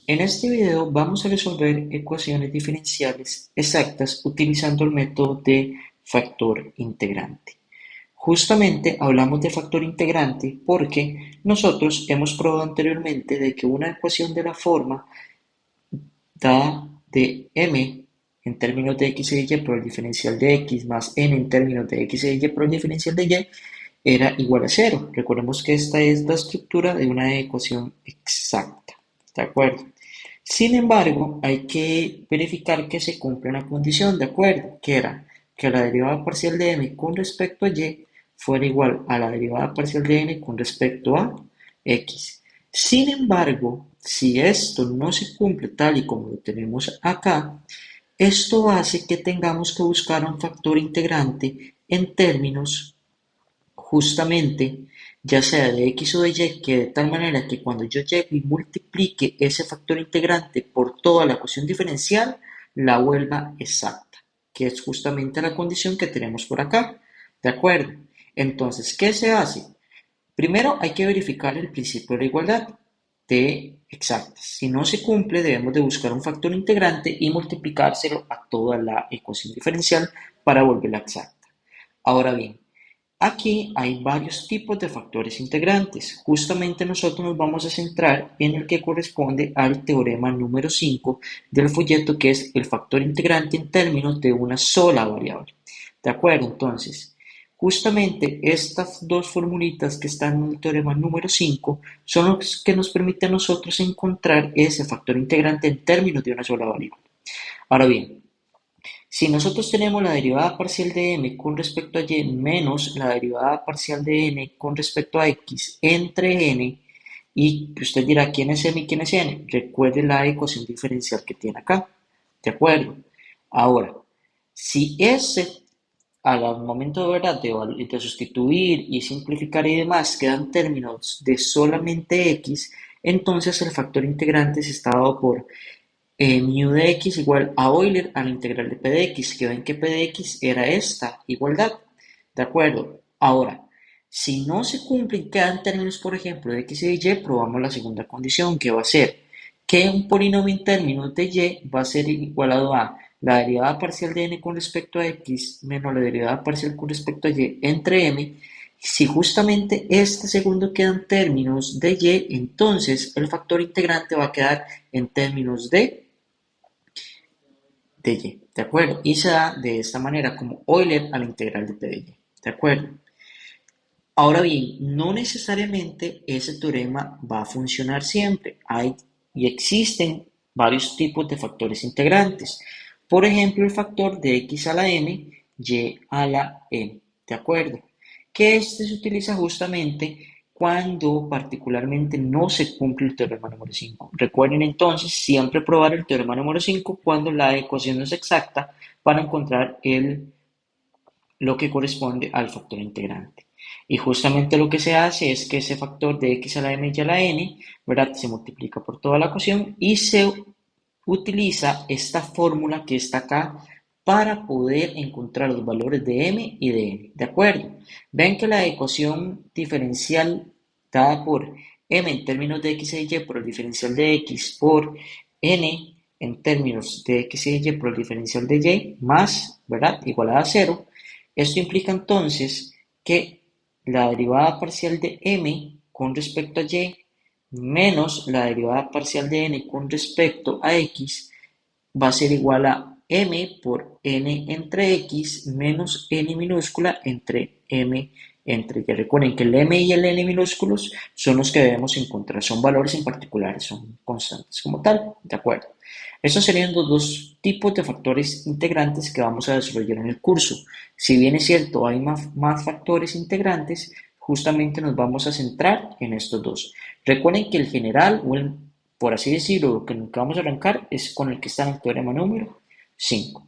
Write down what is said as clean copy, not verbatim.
En este video vamos a resolver ecuaciones diferenciales exactas utilizando el método de factor integrante. Justamente hablamos de factor integrante porque nosotros hemos probado anteriormente de que una ecuación de la forma dada de m en términos de x y y por el diferencial de x más n en términos de x y y por el diferencial de y era igual a cero. Recordemos que esta es la estructura de una ecuación exacta. ¿De acuerdo? Sin embargo, hay que verificar que se cumple una condición, ¿de acuerdo? Que era que la derivada parcial de m con respecto a y fuera igual a la derivada parcial de n con respecto a x. Sin embargo, si esto no se cumple tal y como lo tenemos acá, esto hace que tengamos que buscar un factor integrante en términos justamente ya sea de x o de y, que de tal manera que cuando yo llegue y multiplique ese factor integrante por toda la ecuación diferencial, la vuelva exacta, que es justamente la condición que tenemos por acá. ¿De acuerdo? Entonces, ¿qué se hace? Primero hay que verificar el principio de la igualdad de exactas. Si no se cumple, debemos de buscar un factor integrante y multiplicárselo a toda la ecuación diferencial para volverla exacta. Ahora bien, aquí hay varios tipos de factores integrantes. Justamente nosotros nos vamos a centrar en el que corresponde al teorema número 5 del folleto, que es el factor integrante en términos de una sola variable. ¿De acuerdo? Entonces, justamente estas dos formulitas que están en el teorema número 5 son los que nos permiten a nosotros encontrar ese factor integrante en términos de una sola variable. Ahora bien, si nosotros tenemos la derivada parcial de m con respecto a y menos la derivada parcial de n con respecto a x entre n, y usted dirá quién es m y quién es n, recuerde la ecuación diferencial que tiene acá. ¿De acuerdo? Ahora, si ese al momento de verdad de sustituir y simplificar y demás quedan términos de solamente x, entonces el factor integrante se está dado por mu de x igual a Euler a la integral de p de x, que ven que p de x era esta igualdad. ¿De acuerdo? Ahora, si no se cumplen, quedan términos, por ejemplo, de x y de y, probamos la segunda condición, que va a ser que un polinomio en términos de y va a ser igualado a la derivada parcial de n con respecto a x menos la derivada parcial con respecto a y entre m. Si justamente este segundo queda en términos de y, entonces el factor integrante va a quedar en términos de y, ¿de acuerdo? Y se da de esta manera como Euler a la integral de p de y, ¿de acuerdo? Ahora bien, no necesariamente ese teorema va a funcionar siempre. Hay y existen varios tipos de factores integrantes. Por ejemplo, el factor de x a la m, y a la m, ¿de acuerdo? Que este se utiliza justamente cuando particularmente no se cumple el teorema número 5. Recuerden entonces siempre probar el teorema número 5 cuando la ecuación no es exacta para encontrar lo que corresponde al factor integrante. Y justamente lo que se hace es que ese factor de x a la m y a la n, ¿verdad? Se multiplica por toda la ecuación y se utiliza esta fórmula que está acá para poder encontrar los valores de m y de n, ¿de acuerdo? Ven que la ecuación diferencial dada por m en términos de x y y por el diferencial de x por n en términos de x y y por el diferencial de y más, ¿verdad? Igualada a cero. Esto implica entonces que la derivada parcial de m con respecto a y menos la derivada parcial de n con respecto a x va a ser igual a m por n entre x menos n minúscula entre m entre y. Recuerden que el m y el n minúsculos son los que debemos encontrar, son valores en particulares, son constantes como tal, ¿de acuerdo? Estos serían los dos tipos de factores integrantes que vamos a desarrollar en el curso. Si bien es cierto, hay más factores integrantes, justamente nos vamos a centrar en estos dos. Recuerden que el general, o el, por así decirlo, lo que nunca vamos a arrancar es con el que está en el teorema número 5.